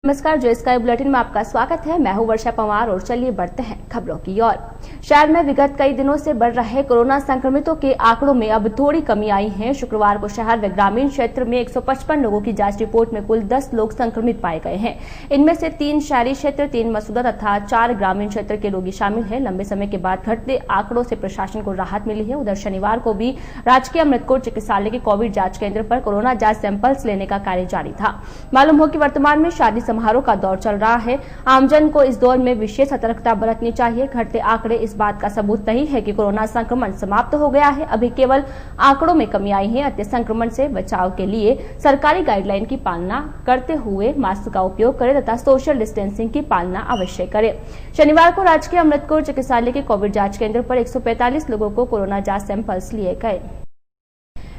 नमस्कार, जो sky bulletin में आपका स्वागत है। मैं हूं वर्षा पवार और चलिए बढ़ते हैं खबरों की ओर। शहर में विगत कई दिनों से बढ़ रहे कोरोना संक्रमितों के आंकड़ों में अब थोड़ी कमी आई है। शुक्रवार को शहर व ग्रामीण क्षेत्र में 155 लोगों की जांच रिपोर्ट में कुल 10 लोग संक्रमित पाए गए हैं। इनमें से 3 शहरी क्षेत्र, 3 मसूदा तथा 4 ग्रामीण क्षेत्र के रोगी शामिल हैं। लंबे समय के बाद घटते आंकड़ों से प्रशासन को राहत मिली है। उधर शनिवार को भी राजकीय अमृतकोट चिकित्सालय के कोविड जांच केंद्र पर कोरोना जांच सैंपल्स लेने का कार्य जारी था। मालूम हो कि वर्तमान में शादी समारोह का दौर चल रहा है। आमजन को इस दौर में विशेष सतर्कता बरतनी चाहिए। घटते आंकड़े इस बात का सबूत नहीं है कि कोरोना संक्रमण समाप्त हो गया है। अभी केवल आंकड़ों में कमी आई है। अति संक्रमण से बचाव के लिए सरकारी गाइडलाइन की पालना करते हुए मास्क का उपयोग करें तथा सोशल डिस्टेंसिंग की पालना अवश्य करें। शनिवार को राजकीय अमृतकोट चिकित्सालय के कोविड जांच केंद्र पर 145 लोगों को कोरोना जांच सैंपल्स लिए गए।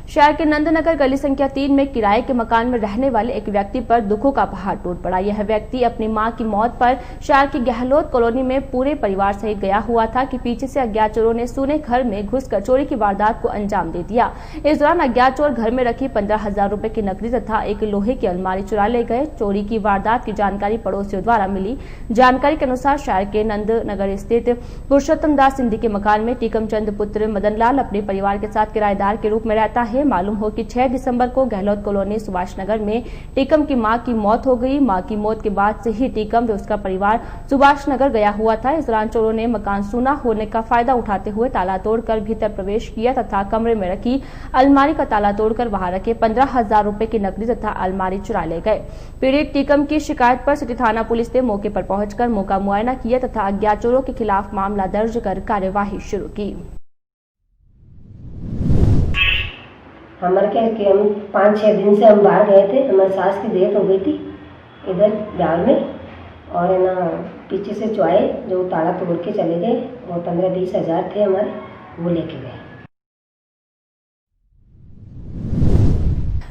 शहर के नंदनगर गली संख्या 3 में किराए के मकान में रहने वाले एक व्यक्ति पर दुखों का पहाड़ टूट पड़ा। यह व्यक्ति अपनी मां की मौत पर शहर की गहलोत कॉलोनी में पूरे परिवार सहित गया हुआ था कि पीछे से अज्ञात चोरों ने सूने घर में घुसकर चोरी की वारदात को अंजाम दे दिया। इस दौरान अज्ञात चोर घर में रखी 15,000 रुपए की नकदी तथा एक लोहे की अलमारी चुरा ले गए। चोरी की वारदात की जानकारी पड़ोसियों द्वारा मिली। जानकारी के अनुसार शहर के नंदनगर स्थित पुरुषोत्तम दास सिंधी के मकान में टीकम चंद पुत्र मदनलाल अपने परिवार के साथ किराएदार के रूप में रहता है। मालूम हो कि 6 दिसंबर को गहलोत कॉलोनी सुभाष नगर में टीकम की मां की मौत हो गई। मां की मौत के बाद से ही टीकम व उसका परिवार सुभाष नगर गया हुआ था। इस दौरान चोरों ने मकान सूना होने का फायदा उठाते हुए ताला तोड़कर भीतर प्रवेश किया तथा कमरे में रखी अलमारी का ताला तोड़कर वहां रखे 15,000 रुपए की नकदी तथा अलमारी चुरा ले गए। पीड़ित टीकम की शिकायत पर सिटी थाना पुलिस ने मौके पर पहुंचकर मौका मुआयना किया तथा अज्ञात चोरों के खिलाफ मामला दर्ज कर कार्यवाही शुरू की। हमारे क्या कि हम 5-6 दिन से हम बाहर गए थे। हमारी सास की डेथ हो गई थी इधर बिहार में, और है ना पीछे से चुराए जो ताला तोड़ के चले गए और 15-20 हज़ार थे हमारे, वो लेके गए।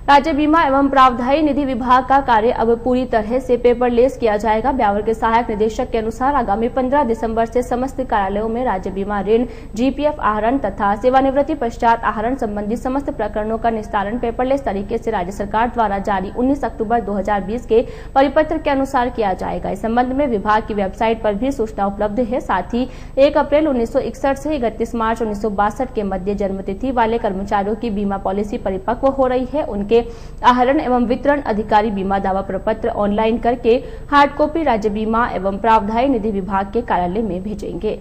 राज्य बीमा एवं प्रावधायी निधि विभाग का कार्य अब पूरी तरह से पेपरलेस किया जाएगा। ब्यावर के सहायक निदेशक के अनुसार आगामी 15 दिसंबर से समस्त कार्यालयों में राज्य बीमा ऋण, जीपीएफ आहरण तथा सेवानिवृत्ति पश्चात आहरण संबंधी समस्त प्रकरणों का निस्तारण पेपरलेस तरीके से राज्य सरकार द्वारा जारी 19 अक्टूबर 2020 के परिपत्र के अनुसार किया जाएगा। इस संबंध में विभाग की वेबसाइट पर भी सूचना उपलब्ध है। साथ ही 1 अप्रैल 1961 से 31 मार्च 1962 के मध्य जन्मतिथि वाले कर्मचारियों की बीमा पॉलिसी परिपक्व हो रही है। उनके आहरण एवं वितरण अधिकारी बीमा दावा प्रपत्र ऑनलाइन करके हार्ड कॉपी राज्य बीमा एवं प्रावधायी निधि विभाग के कार्यालय में भेजेंगे।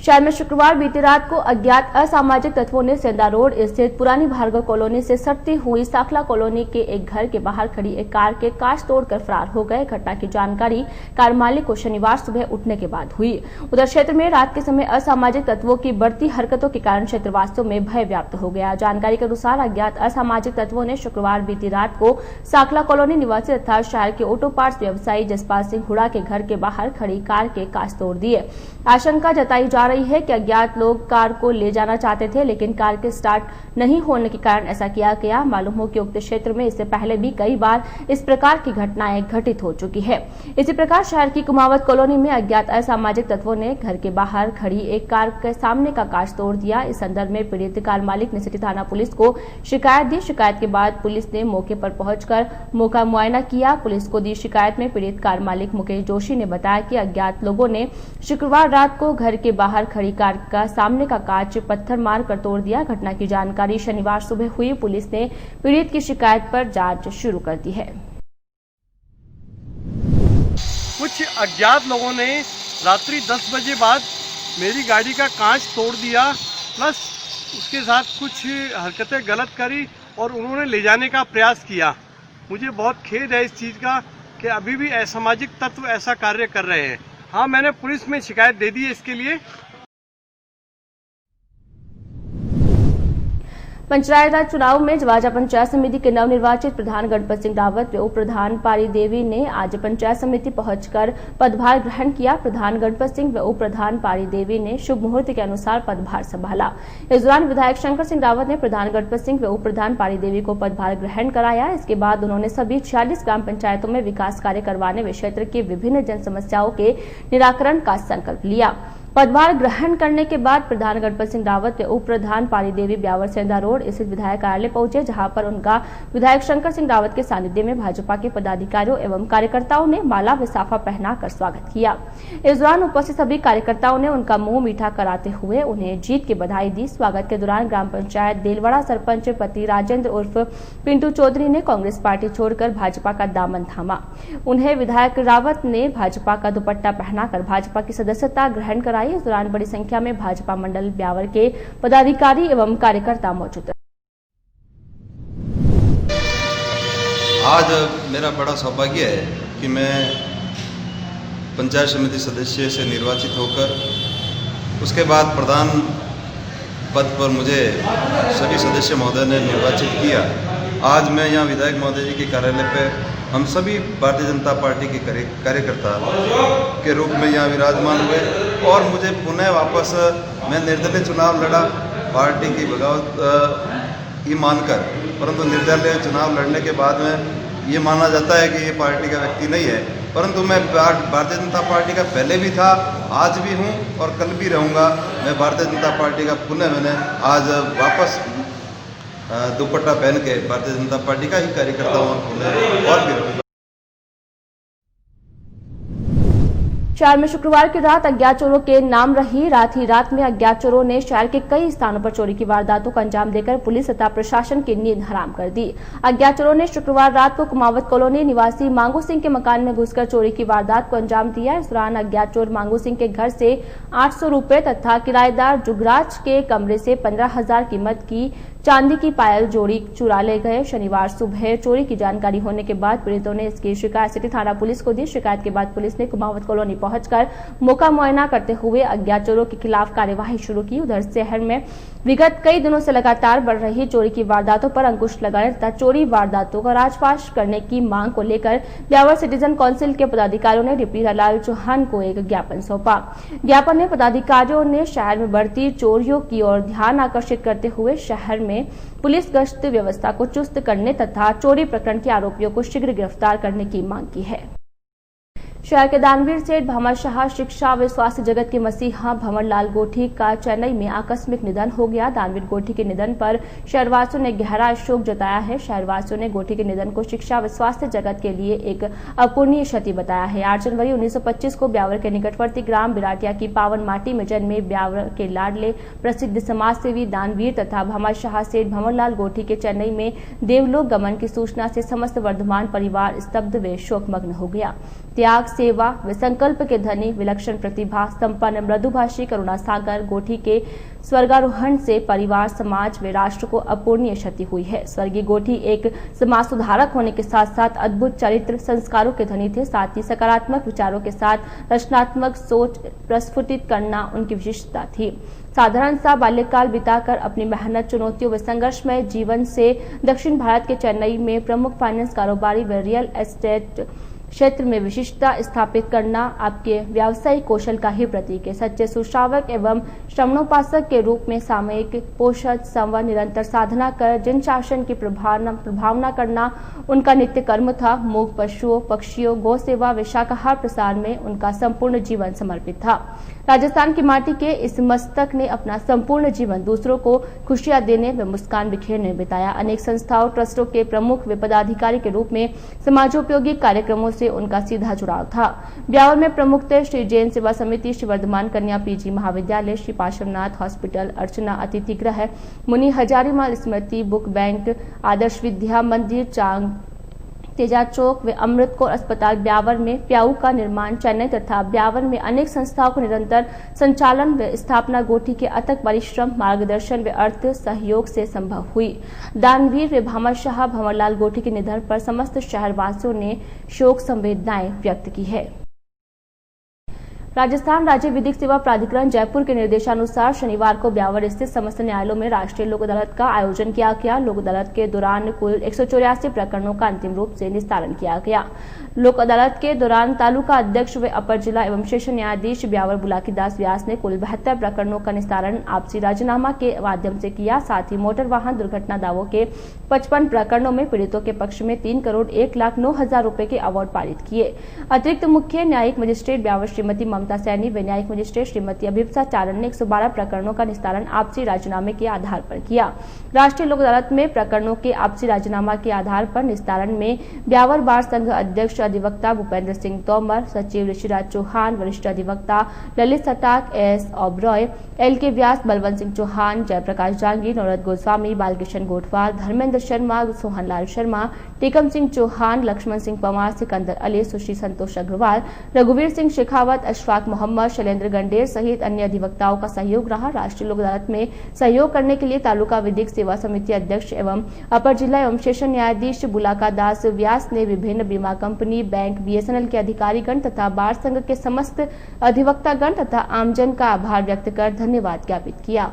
शहर में शुक्रवार बीती रात को अज्ञात असामाजिक तत्वों ने सेंधा रोड स्थित पुरानी भार्गव कॉलोनी से सटती हुई साखला कॉलोनी के एक घर के बाहर खड़ी एक कार के कांच तोड़कर फरार हो गए। घटना की जानकारी कार मालिक को शनिवार सुबह उठने के बाद हुई। उधर क्षेत्र में रात के समय असामाजिक तत्वों की बढ़ती हरकतों के कारण क्षेत्रवासियों में भय व्याप्त हो गया। जानकारी के अनुसार अज्ञात असामाजिक तत्वों ने शुक्रवार बीती रात को साखला कॉलोनी निवासी तथा शहर के ऑटो पार्ट्स व्यवसायी जसपाल सिंह हुडा के घर के बाहर खड़ी कार के कांच तोड़ दिए। आशंका जताई जा रही है कि अज्ञात लोग कार को ले जाना चाहते थे, लेकिन कार के स्टार्ट नहीं होने के कारण ऐसा किया गया। मालूम हो कि उक्त क्षेत्र में इससे पहले भी कई बार इस प्रकार की घटनाएं घटित हो चुकी है। इसी प्रकार शहर की कुमावत कॉलोनी में अज्ञात असामाजिक तत्वों ने घर के बाहर खड़ी एक कार के सामने का कांच तोड़ दिया। इस संदर्भ में पीड़ित कार मालिक ने सिटी थाना पुलिस को शिकायत दी। शिकायत के बाद पुलिस ने मौके पर पहुंचकर मौका मुआयना किया। पुलिस को दी शिकायत में पीड़ित कार मालिक मुकेश जोशी ने बताया कि अज्ञात लोगों ने शुक्रवार रात को घर के बाहर खड़ी कार का सामने का कांच पत्थर मार कर तोड़ दिया। घटना की जानकारी शनिवार सुबह हुई। पुलिस ने पीड़ित की शिकायत पर जांच शुरू कर दी है। कुछ अज्ञात लोगों ने रात्रि 10 बजे बाद मेरी गाड़ी का कांच तोड़ दिया, प्लस उसके साथ कुछ हरकतें गलत करी और उन्होंने ले जाने का प्रयास किया। मुझे बहुत खेद है इस चीज़ का कि अभी भी असामाजिक तत्व ऐसा कार्य कर रहे हैं। हाँ, मैंने पुलिस में शिकायत दे दी है इसके लिए। पंचायत राज चुनाव में जवाजा पंचायत समिति के नवनिर्वाचित प्रधान गणपत सिंह रावत व उप प्रधान पारी देवी ने आज पंचायत समिति पहुंचकर पदभार ग्रहण किया। प्रधान गणपत सिंह व उप प्रधान पारी देवी ने शुभ मुहूर्त के अनुसार पदभार संभाला। इस दौरान विधायक शंकर सिंह रावत ने प्रधान गणपत सिंह व उप प्रधान पारी देवी को पदभार ग्रहण कराया। इसके बाद उन्होंने सभी 46 ग्राम पंचायतों में विकास कार्य करवाने व क्षेत्र की विभिन्न जन समस्याओं के निराकरण का संकल्प लिया। पदभार ग्रहण करने के बाद प्रधान गणपत सिंह रावत व उप प्रधान पाली देवी ब्यावर सेंधा रोड स्थित विधायक कार्यालय पहुंचे, जहां पर उनका विधायक शंकर सिंह रावत के सानिध्य में भाजपा के पदाधिकारियों एवं कार्यकर्ताओं ने माला व साफा पहनाकर स्वागत किया। इस दौरान उपस्थित सभी कार्यकर्ताओं ने उनका मुंह मीठा कराते हुए उन्हें जीत की बधाई दी। स्वागत के दौरान ग्राम पंचायत देलवाड़ा सरपंच पति राजेंद्र उर्फ पिंटू चौधरी ने कांग्रेस पार्टी छोड़कर भाजपा का दामन थामा। उन्हें विधायक रावत ने भाजपा का दुपट्टा पहनाकर भाजपा की सदस्यता ग्रहण कराई। इस दौरान बड़ी संख्या में भाजपा मंडल ब्यावर के पदाधिकारी एवं कार्यकर्ता मौजूद रहे। आज मेरा बड़ा सौभाग्य है कि मैं पंचायत समिति सदस्य से निर्वाचित होकर उसके बाद प्रधान पद पर मुझे सभी सदस्य महोदय ने निर्वाचित किया। आज मैं यहाँ विधायक महोदय जी के कार्यालय पे हम सभी भारतीय जनता पार्टी के कार्यकर्ता के रूप में यहाँ विराजमान हुए और मुझे पुनः वापस मैं निर्दलीय चुनाव लड़ा पार्टी की बगावत ही मानकर, परंतु निर्दलीय चुनाव लड़ने के बाद में ये माना जाता है कि ये पार्टी का व्यक्ति नहीं है, परंतु मैं भारतीय जनता पार्टी का पहले भी था, आज भी हूँ और कल भी रहूँगा। मैं भारतीय जनता पार्टी का पुनः मैंने आज वापस दुपट्टा पहन के भारतीय जनता पार्टी का ही कार्यकर्ता हूँ और भी रहूँगा। शहर में शुक्रवार की रात अज्ञात चोरों के नाम रही। रात ही रात में अज्ञात चोरों ने शहर के कई स्थानों पर चोरी की वारदातों को अंजाम देकर पुलिस तथा प्रशासन की नींद हराम कर दी। अज्ञात चोरों ने शुक्रवार रात को कुमावत कॉलोनी निवासी मांगू सिंह के मकान में घुसकर चोरी की वारदात को अंजाम दिया। इस दौरान अज्ञात चोर मांगू सिंह के घर से 800 रुपए तथा किराएदार जुगराज के कमरे से 15,000 कीमत की चांदी की पायल जोड़ी चुरा ले गए। शनिवार सुबह चोरी की जानकारी होने के बाद पीड़ितों ने इसकी शिकायत सिटी थाना पुलिस को दी। शिकायत के बाद पुलिस ने कुमावत कॉलोनी पहुंचकर मौका मुआयना करते हुए अज्ञात चोरों के खिलाफ कार्यवाही शुरू की। उधर शहर में विगत कई दिनों से लगातार बढ़ रही चोरी की वारदातों पर अंकुश लगाने तथा चोरी वारदातों का राजपाश करने की मांग को लेकर ब्यावर सिटीजन काउंसिल के पदाधिकारियों ने डिप्टी लाल चौहान को एक ज्ञापन सौंपा। ज्ञापन में पदाधिकारियों ने शहर में बढ़ती चोरियों की ओर ध्यान आकर्षित करते हुए शहर में पुलिस गश्त व्यवस्था को चुस्त करने तथा चोरी प्रकरण के आरोपियों को शीघ्र गिरफ्तार करने की मांग की है। शहर के दानवीर सेठ भामाशाह शिक्षा व स्वास्थ्य जगत के मसीहा भंवरलाल गोठी का चेन्नई में आकस्मिक निधन हो गया। दानवीर गोठी के निधन पर शहरवासियों ने गहरा शोक जताया है। शहरवासियों ने गोठी के निधन को शिक्षा व स्वास्थ्य जगत के लिए एक अपूरणीय क्षति बताया है। 8 जनवरी 1925 को ब्यावर के निकटवर्ती ग्राम बिराटिया की पावन माटी में जन्मे ब्यावर के लाडले प्रसिद्ध समाजसेवी दानवीर तथा भामाशाह सेठ भंवरलाल गोठी के चेन्नई में देवलोक गमन की सूचना से समस्त वर्धमान परिवार स्तब्ध व शोकमग्न हो गया। त्याग, सेवा व संकल्प के धनी, विलक्षण प्रतिभा संपन्न, मृदुभाषी करुणा सागर गोठी के स्वर्गारोहण से परिवार, समाज व राष्ट्र को अपूरणीय क्षति हुई है। स्वर्गीय गोठी एक समाज सुधारक होने के साथ साथ अद्भुत चरित्र संस्कारों के धनी थे। साथ ही सकारात्मक विचारों के साथ रचनात्मक सोच प्रस्फुटित करना उनकी विशिष्टता थी। साधारण सा बाल्यकाल बिताकर अपनी मेहनत, चुनौतियों व संघर्षमय जीवन से दक्षिण भारत के चेन्नई में प्रमुख फाइनेंस कारोबारी व रियल एस्टेट क्षेत्र में विशिष्टता स्थापित करना आपके व्यावसायिक कौशल का ही प्रतीक है। सच्चे सुश्रावक एवं श्रवणोपासक के रूप में सामयिक पोषण, संवाद, निरंतर साधना कर जन शासन की प्रभावना करना उनका नित्य कर्म था। मूक पशुओं, पक्षियों, गौ सेवा व शाकाहार प्रसार में उनका संपूर्ण जीवन समर्पित था। राजस्थान की माटी के इस मस्तक ने अपना संपूर्ण जीवन दूसरों को खुशियां देने व मुस्कान बिखेरने में बिताया। अनेक संस्थाओं, ट्रस्टों के प्रमुख व पदाधिकारी के रूप में समाजोपयोगी कार्यक्रमों से उनका सीधा जुड़ाव था। ब्यावर में प्रमुख थे श्री जैन सेवा समिति, श्री वर्धमान कन्या पीजी महाविद्यालय, श्री पार्श्वनाथ हॉस्पिटल, अर्चना अतिथि गृह, मुनि हजारीमल स्मृति बुक बैंक, आदर्श विद्या मंदिर, चांग तेजा चौक व अमृत कौर अस्पताल ब्यावर में, प्याऊ का निर्माण चेन्नई तथा ब्यावर में अनेक संस्थाओं को निरंतर संचालन व स्थापना गोठी के अथक परिश्रम, मार्गदर्शन व अर्थ सहयोग से संभव हुई। दानवीर व भामाशाह भंवरलाल गोठी के निधन पर समस्त शहरवासियों ने शोक संवेदनाएं व्यक्त की है। राजस्थान राज्य विधिक सेवा प्राधिकरण जयपुर के निर्देशानुसार शनिवार को ब्यावर स्थित समस्त न्यायालयों में राष्ट्रीय लोक अदालत का आयोजन किया गया। लोक अदालत के दौरान कुल 184 प्रकरणों का अंतिम रूप से निस्तारण किया गया। लोक अदालत के दौरान तालुका अध्यक्ष व अपर जिला एवं सेशन न्यायाधीश ब्यावर बुलाकीदास व्यास ने कुल 72 प्रकरणों का निस्तारण आपसी राजीनामा के माध्यम से किया। साथ ही मोटर वाहन दुर्घटना दावों के 55 प्रकरणों में पीड़ितों के पक्ष में 3,01,09,000 रुपए के अवार्ड पारित किए। अतिरिक्त मुख्य न्यायिक मजिस्ट्रेट ब्यावर श्रीमती ममता सैनी व न्यायिक मजिस्ट्रेट श्रीमती अभिप्सा चारण ने 112 प्रकरणों का निस्तारण आपसी राजीनामे के आधार पर किया। राष्ट्रीय लोक अदालत में प्रकरणों के आपसी राजीनामा के आधार पर निस्तारण में ब्यावर बार संघ अध्यक्ष अधिवक्ता भूपेंद्र सिंह तोमर, सचिव ऋषिराज चौहान, वरिष्ठ अधिवक्ता ललित सटाक, एस ओबरॉय, एल के व्यास, बलवंत सिंह चौहान, जयप्रकाश जांगी, नवरत गोस्वामी, बालकृष्ण गोठवाल, धर्मेंद्र शर्मा, सोहनलाल शर्मा, टीकम सिंह चौहान, लक्ष्मण सिंह पंवार, सिकंदर अली, सुश्री संतोष अग्रवाल, रघुवीर सिंह शेखावत, अशफाक मोहम्मद, शैलेंद्र गंडेर सहित अन्य अधिवक्ताओं का सहयोग रहा। राष्ट्रीय लोक अदालत में सहयोग करने के लिए तालुका विधिक सेवा समिति अध्यक्ष एवं अपर जिला एवं सेशन न्यायाधीश बुलाका दास व्यास ने विभिन्न बीमा कंपनी, बैंक, BSNL के अधिकारीगण तथा बार संघ के समस्त अधिवक्तागण तथा आमजन का आभार व्यक्त कर धन्यवाद ज्ञापित किया।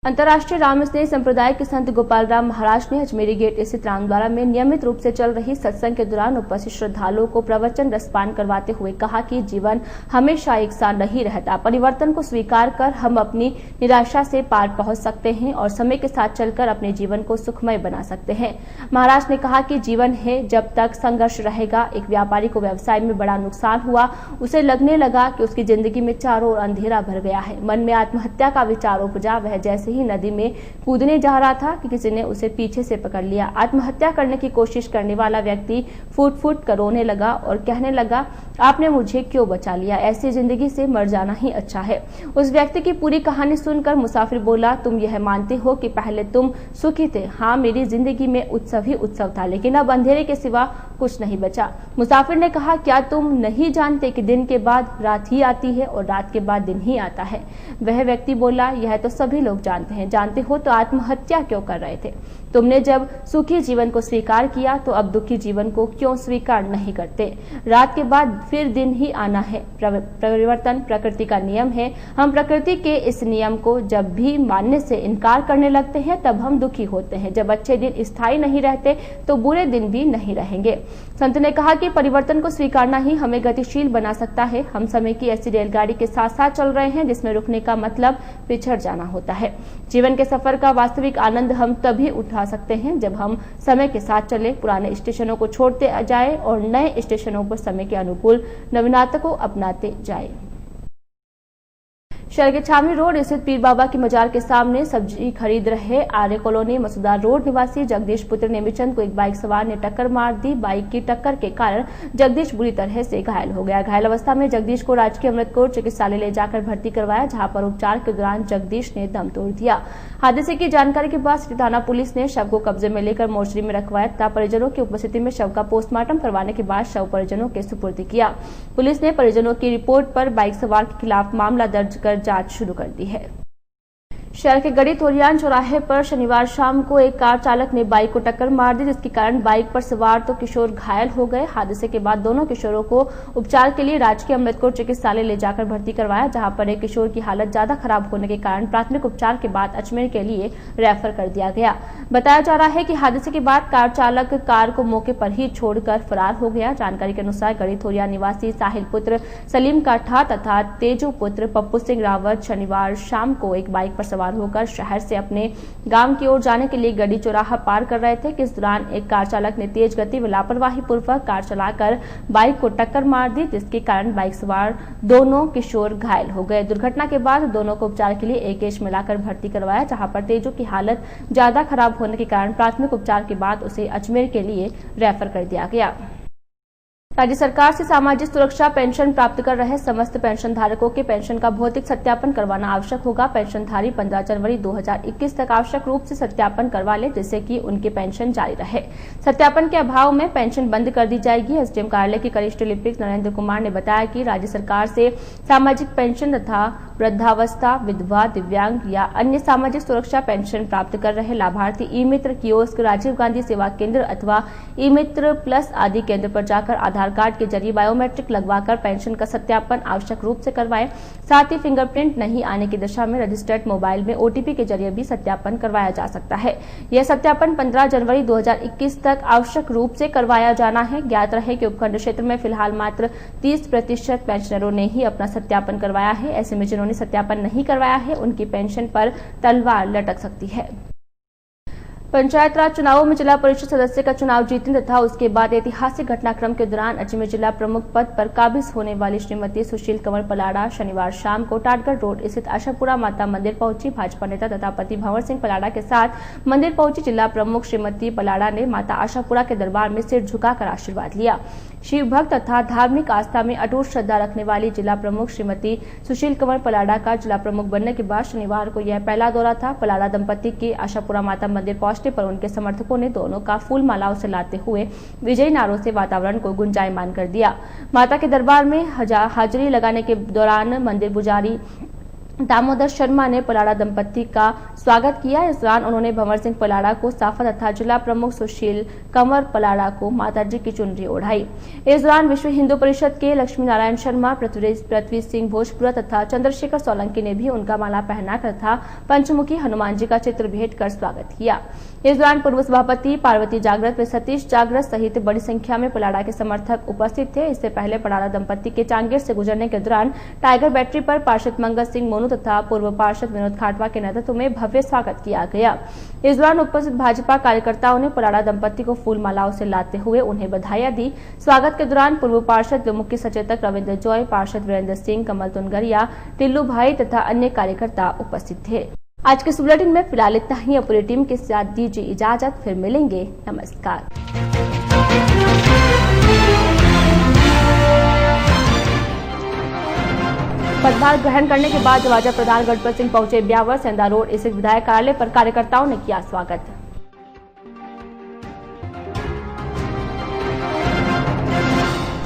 अंतर्राष्ट्रीय रामस्नेही संप्रदाय के संत गोपाल राम महाराज ने अजमेरी गेट स्थित रामद्वारा में नियमित रूप से चल रही सत्संग के दौरान उपस्थित श्रद्धालुओं को प्रवचन रसपान करवाते हुए कहा कि जीवन हमेशा एक सा नहीं रहता। परिवर्तन को स्वीकार कर हम अपनी निराशा से पार पहुंच सकते हैं और समय के साथ चलकर अपने जीवन को सुखमय बना सकते हैं। महाराज ने कहा कि जीवन है, जब तक संघर्ष रहेगा। एक व्यापारी को व्यवसाय में बड़ा नुकसान हुआ। उसे लगने लगा कि उसकी जिंदगी में चारों ओर अंधेरा भर गया है। मन में आत्महत्या का विचार उपजा। वह जैसे ही नदी में कूदने जा रहा था कि किसी ने उसे पीछे से पकड़ लिया। आत्महत्या करने की कोशिश करने वाला व्यक्ति फूट फूट कर रोने लगा और कहने लगा, आपने मुझे क्यों बचा लिया? ऐसी जिंदगी से मर जाना ही अच्छा है। उस व्यक्ति की पूरी कहानी सुनकर मुसाफिर बोला, तुम यह मानते हो कि पहले तुम सुखी थे? हाँ, मेरी जिंदगी में उत्सव ही उत्सव था, लेकिन अब अंधेरे के सिवा कुछ नहीं बचा। मुसाफिर ने कहा, क्या तुम नहीं जानते कि दिन के बाद रात ही आती है और रात के बाद दिन ही आता है? वह व्यक्ति बोला, यह तो सभी लोग जानते हैं। जानते हो तो आत्महत्या क्यों कर रहे थे? तुमने जब सुखी जीवन को स्वीकार किया तो अब दुखी जीवन को क्यों स्वीकार नहीं करते? रात के बाद फिर दिन ही आना है। परिवर्तन प्रकृति का नियम है। हम प्रकृति के इस नियम को जब भी मानने से इनकार करने लगते हैं तब हम दुखी होते हैं। जब अच्छे दिन स्थायी नहीं रहते तो बुरे दिन भी नहीं रहेंगे। संत ने कहा कि परिवर्तन को स्वीकारना ही हमें गतिशील बना सकता है। हम समय की ऐसी रेलगाड़ी के साथ साथ चल रहे हैं जिसमें रुकने का मतलब पिछड़ जाना होता है। जीवन के सफर का वास्तविक आनंद हम तभी उठा सकते हैं जब हम समय के साथ चले, पुराने स्टेशनों को छोड़ते जाए और नए स्टेशनों पर समय के अनुकूल नवीनता को अपनाते जाए। शहर के छावनी रोड स्थित पीर बाबा की मजार के सामने सब्जी खरीद रहे आर्य कॉलोनी मसूदार रोड निवासी जगदीश पुत्र नेमीचंद को एक बाइक सवार ने टक्कर मार दी। बाइक की टक्कर के कारण जगदीश बुरी तरह से घायल हो गया। घायल अवस्था में जगदीश को राजकीय अमृतकोट चिकित्सालय ले जाकर भर्ती करवाया, जहां पर उपचार के दौरान जगदीश ने दम तोड़ दिया। हादसे की जानकारी के बाद सिटी थाना पुलिस ने शव को कब्जे में लेकर मोर्चरी में रखवाया तथा परिजनों की उपस्थिति में शव का पोस्टमार्टम करवाने के बाद शव परिजनों के सुपुर्द किया। पुलिस ने परिजनों की रिपोर्ट पर बाइक सवार के खिलाफ मामला दर्ज कर जांच शुरू कर दी है। शहर के गड़ी तोरियान चौराहे पर शनिवार शाम को एक कार चालक ने बाइक को टक्कर मार दी, जिसके कारण बाइक पर सवार तो किशोर घायल हो गए। हादसे के बाद दोनों किशोरों को उपचार के लिए राजकीय अमृतकोट चिकित्सालय ले जाकर भर्ती करवाया, जहां पर एक किशोर की हालत ज्यादा खराब होने के कारण प्राथमिक उपचार के बाद अजमेर के लिए रेफर कर दिया गया। बताया जा रहा है कि हादसे के बाद कार चालक कार को मौके पर ही छोड़कर फरार हो गया। जानकारी के अनुसार गड़ी तोरिया निवासी साहिल पुत्र सलीम काठा तथा तेजू पुत्र पप्पू सिंह रावत शनिवार शाम को एक बाइक पर सवार होकर शहर से अपने गांव की ओर जाने के लिए गड़ी चौराहा पार कर रहे थे कि इस दौरान एक कार चालक ने तेज गति व लापरवाही पूर्वक कार चलाकर बाइक को टक्कर मार दी, जिसके कारण बाइक सवार दोनों किशोर घायल हो गए। दुर्घटना के बाद दोनों को उपचार के लिए एकेश में लाकर भर्ती करवाया, जहां पर तेजू की हालत ज्यादा खराब होने के कारण प्राथमिक उपचार के बाद उसे अजमेर के लिए रेफर कर दिया गया। राज्य सरकार से सामाजिक सुरक्षा पेंशन प्राप्त कर रहे समस्त पेंशन धारकों के पेंशन का भौतिक सत्यापन करवाना आवश्यक होगा। पेंशनधारी 15 जनवरी 2021 तक आवश्यक रूप से सत्यापन करवा ले, जिससे कि उनकी पेंशन जारी रहे। सत्यापन के अभाव में पेंशन बंद कर दी जाएगी। एसडीएम कार्यालय के वरिष्ठ लिपिक नरेंद्र कुमार ने बताया कि राज्य सरकार से सामाजिक पेंशन तथा वृद्धावस्था, विधवा, दिव्यांग या अन्य सामाजिक सुरक्षा पेंशन प्राप्त कर रहे लाभार्थी ई मित्र कियोस्क, राजीव गांधी सेवा केंद्र अथवा ई मित्र प्लस आदि केंद्र पर जाकर आधार कार्ड के जरिए बायोमेट्रिक लगवाकर पेंशन का सत्यापन आवश्यक रूप से करवाएं। साथ ही फिंगरप्रिंट नहीं आने की दशा में रजिस्टर्ड मोबाइल में ओटीपी के जरिए भी सत्यापन करवाया जा सकता है। यह सत्यापन 15 जनवरी 2021 तक आवश्यक रूप से करवाया जाना है। ज्ञात रहे कि उपखंड क्षेत्र में फिलहाल मात्र 30% पेंशनरों ने ही अपना सत्यापन करवाया है। ऐसे में जिन्होंने सत्यापन नहीं करवाया है, उनकी पेंशन पर तलवार लटक सकती है। पंचायत राज चुनावों में जिला परिषद सदस्य का चुनाव जीतने तथा उसके बाद ऐतिहासिक घटनाक्रम के दौरान अजमेर जिला प्रमुख पद पर काबिज होने वाली श्रीमती सुशील कंवर पलाड़ा शनिवार शाम को टाटगढ़ रोड स्थित आशापुरा माता मंदिर पहुंची। भाजपा नेता तथा पति भंवर सिंह पलाड़ा के साथ मंदिर पहुंची जिला प्रमुख श्रीमती पलाड़ा ने माता आशापुरा के दरबार में सिर झुकाकर आशीर्वाद लिया। शिव भक्त तथा धार्मिक आस्था में अटूट श्रद्धा रखने वाली जिला प्रमुख श्रीमती सुशील कंवर पलाड़ा का जिला प्रमुख बनने के बाद शनिवार को यह पहला दौरा था। पलाड़ा दंपति के आशापुरा माता मंदिर पहुंचने पर उनके समर्थकों ने दोनों का फूल मालाओं से लाते हुए विजयी नारों से वातावरण को गुंजायमान कर दिया। माता के दरबार में हाजिरी लगाने के दौरान मंदिर पुजारी दामोदर शर्मा ने पलाड़ा दंपति का स्वागत किया। इस दौरान उन्होंने भंवर सिंह पलाड़ा को साफा तथा जिला प्रमुख सुशील कंवर पलाड़ा को माताजी की चुनरी ओढ़ाई। इस दौरान विश्व हिंदू परिषद के लक्ष्मी नारायण शर्मा, पृथ्वी सिंह भोजपुरा तथा चंद्रशेखर सोलंकी ने भी उनका माला पहनाकर तथा पंचमुखी हनुमान जी का चित्र भेंट कर स्वागत किया। इस दौरान पूर्व सभापति पार्वती जागृत व सतीश जागृत सहित बड़ी संख्या में पलाड़ा के समर्थक उपस्थित थे। इससे पहले पलाड़ा दंपति के चांगेर से गुजरने के दौरान टाइगर बैटरी पर पार्षद मंगल सिंह मोनू तथा पूर्व पार्षद विनोद खाटवा के नेतृत्व में भव्य स्वागत किया गया। इस दौरान उपस्थित भाजपा कार्यकर्ताओं ने पलाड़ा दंपति को फूल मालाओं से लाते हुए उन्हें बधाइयां दी। स्वागत के दौरान पूर्व पार्षद व मुख्य सचेतक रविंद्र जॉय, पार्षद वीरेंद्र सिंह, कमल तुनगरिया, टिल्लू भाई तथा अन्य कार्यकर्ता उपस्थित थे। आज के इस बुलेटिन में फिलहाल इतना ही। पूरी टीम के साथ दीजिए इजाजत, फिर मिलेंगे। नमस्कार। पदभार ग्रहण करने के बाद जवाजा प्रधान गणपत सिंह पहुंचे ब्यावर सेंधा रोड स्थित विधायक कार्यालय पर कार्यकर्ताओं ने किया स्वागत।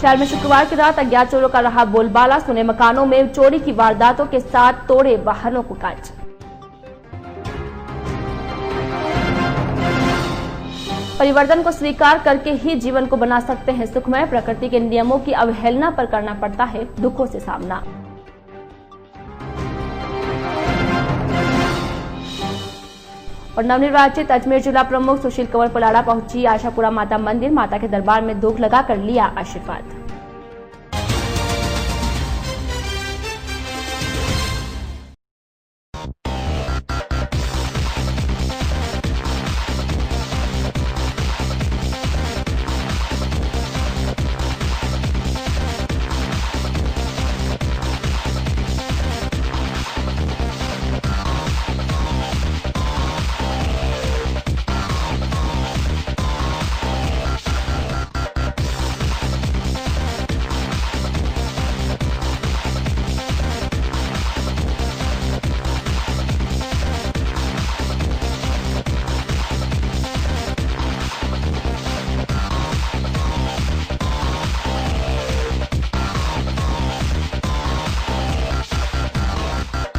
शहर में शुक्रवार की रात अज्ञात चोरों का रहा बोलबाला। सुने मकानों में चोरी की वारदातों के साथ तोड़े वाहनों को कांच। परिवर्तन को स्वीकार करके ही जीवन को बना सकते हैं सुखमय। प्रकृति के नियमों की अवहेलना पर करना पड़ता है दुखों से सामना। और नवनिर्वाचित अजमेर जिला प्रमुख सुशील कंवर पलाड़ा पहुंची आशापुरा माता मंदिर। माता के दरबार में धूप लगाकर लिया आशीर्वाद।